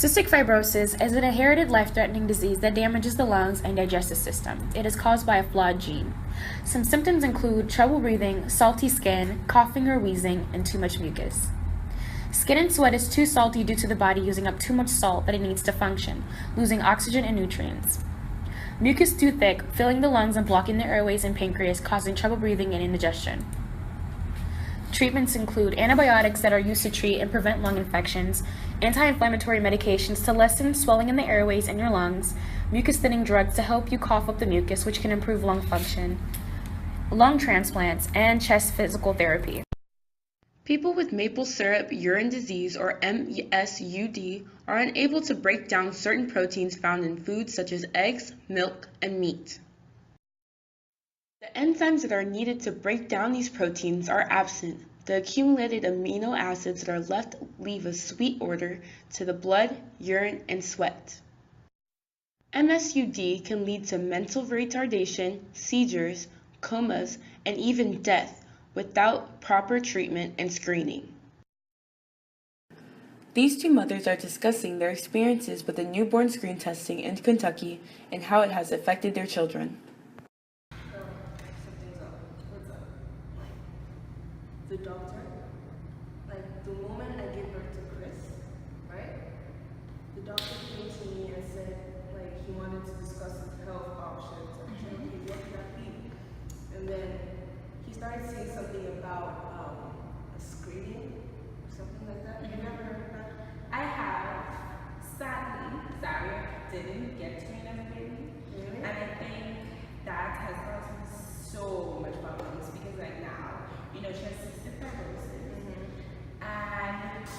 Cystic fibrosis is an inherited life-threatening disease that damages the lungs and digestive system. It is caused by a flawed gene. Some symptoms include trouble breathing, salty skin, coughing or wheezing, and too much mucus. Skin and sweat is too salty due to the body using up too much salt that it needs to function, losing oxygen and nutrients. Mucus too thick, filling the lungs and blocking the airways and pancreas, causing trouble breathing and indigestion. Treatments include antibiotics that are used to treat and prevent lung infections, anti-inflammatory medications to lessen swelling in the airways and your lungs, mucus thinning drugs to help you cough up the mucus, which can improve lung function, lung transplants, and chest physical therapy. People with maple syrup urine disease, or MSUD, are unable to break down certain proteins found in foods such as eggs, milk, and meat. The enzymes that are needed to break down these proteins are absent. The accumulated amino acids that are left leave a sweet odor to the blood, urine, and sweat. MSUD can lead to mental retardation, seizures, comas, and even death without proper treatment and screening. These two mothers are discussing their experiences with the newborn screen testing in Kentucky and how it has affected their children. The doctor, the moment I gave birth to Chris, right? The doctor came to me and said, he wanted to discuss his health options. I said, okay, what could that be? And then he started saying something about a screening or something like that. You never heard of that? I have. Sadly, Zaria didn't get screened as a baby. Really? And I think that has caused me so much problems because now, she has cystic fibrosis. And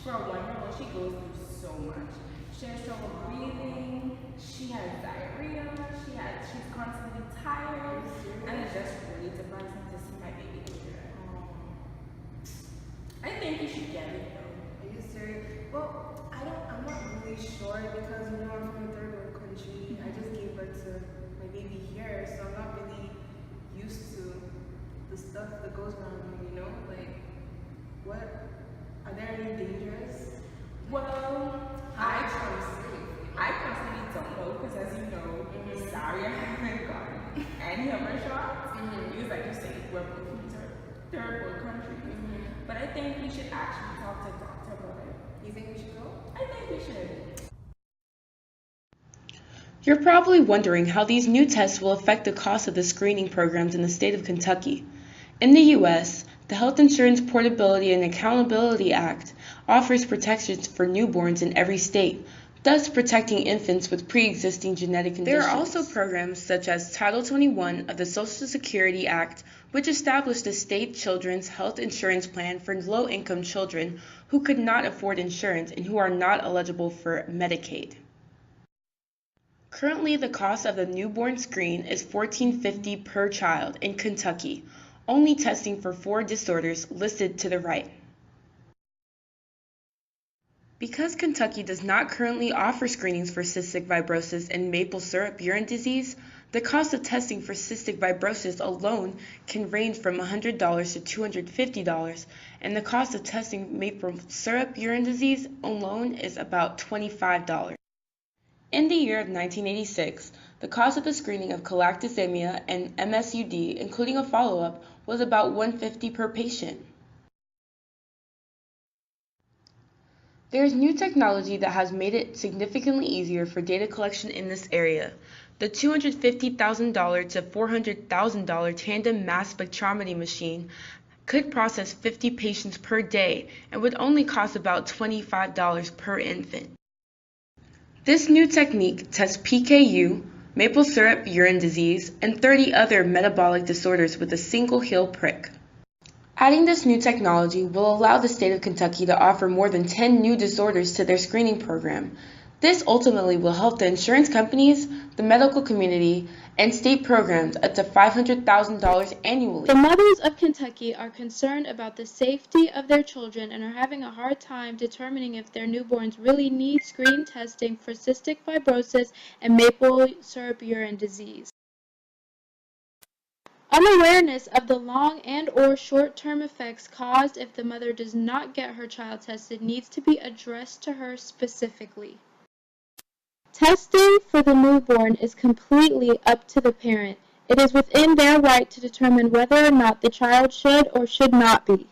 for a 1-year-old, she goes through so much. She has trouble breathing, she has diarrhea, she's constantly tired, and it's just really depressing to see my baby go through that. I think you should get it though. Are you serious? Well, I'm not really sure because I'm from a third world country. I just gave birth to my baby here, so I'm not really used to the stuff that goes around here, what? Are there any dangers? Well, I personally don't know because as you know, Zaria hasn't gotten any of her shots because like you say, we're both from third world countries. But I think we should actually talk to a doctor about it. You think we should go? I think we should. You're probably wondering how these new tests will affect the cost of the screening programs in the state of Kentucky. In the U.S., the Health Insurance Portability and Accountability Act offers protections for newborns in every state, thus protecting infants with pre-existing genetic conditions. There are also programs such as Title 21 of the Social Security Act, which established a state children's health insurance plan for low-income children who could not afford insurance and who are not eligible for Medicaid. Currently, the cost of the newborn screen is $14.50 per child in Kentucky, only testing for 4 disorders listed to the right. Because Kentucky does not currently offer screenings for cystic fibrosis and maple syrup urine disease, the cost of testing for cystic fibrosis alone can range from $100 to $250, and the cost of testing maple syrup urine disease alone is about $25. In the year of 1986, the cost of the screening of galactosemia and MSUD, including a follow-up, was about $150 per patient. There is new technology that has made it significantly easier for data collection in this area. The $250,000 to $400,000 tandem mass spectrometry machine could process 50 patients per day and would only cost about $25 per infant. This new technique tests PKU, maple syrup urine disease, and 30 other metabolic disorders with a single heel prick. Adding this new technology will allow the state of Kentucky to offer more than 10 new disorders to their screening program. This ultimately will help the insurance companies, the medical community, and state programs up to $500,000 annually. The mothers of Kentucky are concerned about the safety of their children and are having a hard time determining if their newborns really need screening testing for cystic fibrosis and maple syrup urine disease. Unawareness of the long and/or short-term effects caused if the mother does not get her child tested needs to be addressed to her specifically. Testing for the newborn is completely up to the parent. It is within their right to determine whether or not the child should or should not be.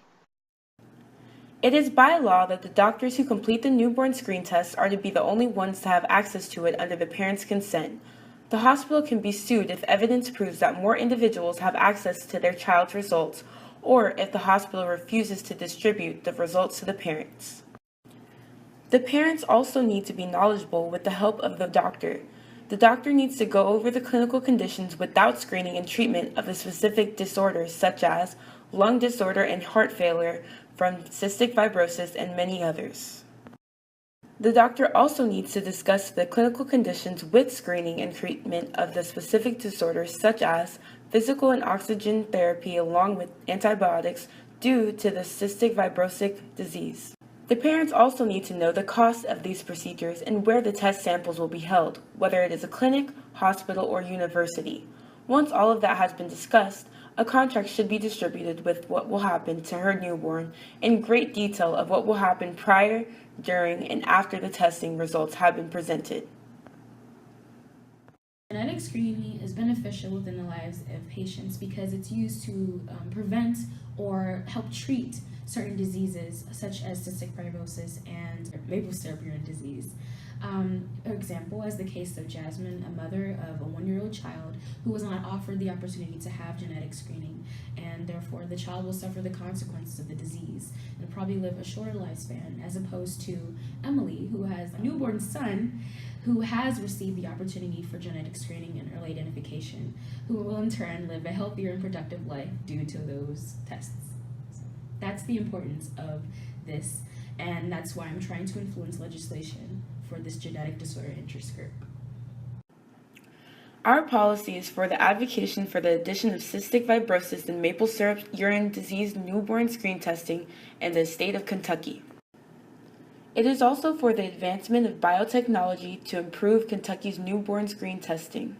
It is by law that the doctors who complete the newborn screen test are to be the only ones to have access to it under the parent's consent. The hospital can be sued if evidence proves that more individuals have access to their child's results, or if the hospital refuses to distribute the results to the parents. The parents also need to be knowledgeable with the help of the doctor. The doctor needs to go over the clinical conditions without screening and treatment of the specific disorders such as lung disorder and heart failure from cystic fibrosis and many others. The doctor also needs to discuss the clinical conditions with screening and treatment of the specific disorders such as physical and oxygen therapy along with antibiotics due to the cystic fibrosis disease. The parents also need to know the cost of these procedures and where the test samples will be held, whether it is a clinic, hospital, or university. Once all of that has been discussed, a contract should be distributed with what will happen to her newborn in great detail of what will happen prior, during, and after the testing results have been presented. Genetic screening is beneficial within the lives of patients because it's used to prevent or help treat certain diseases such as cystic fibrosis and maple syrup urine disease. For example, as the case of Jasmine, a mother of a 1-year-old child who was not offered the opportunity to have genetic screening, and therefore the child will suffer the consequences of the disease and probably live a shorter lifespan, as opposed to Emily, who has a newborn son who has received the opportunity for genetic screening and early identification, who will in turn live a healthier and productive life due to those tests. So that's the importance of this, and that's why I'm trying to influence legislation for this genetic disorder interest group. Our policy is for the advocacy for the addition of cystic fibrosis and maple syrup urine disease newborn screen testing in the state of Kentucky. It is also for the advancement of biotechnology to improve Kentucky's newborn screen testing.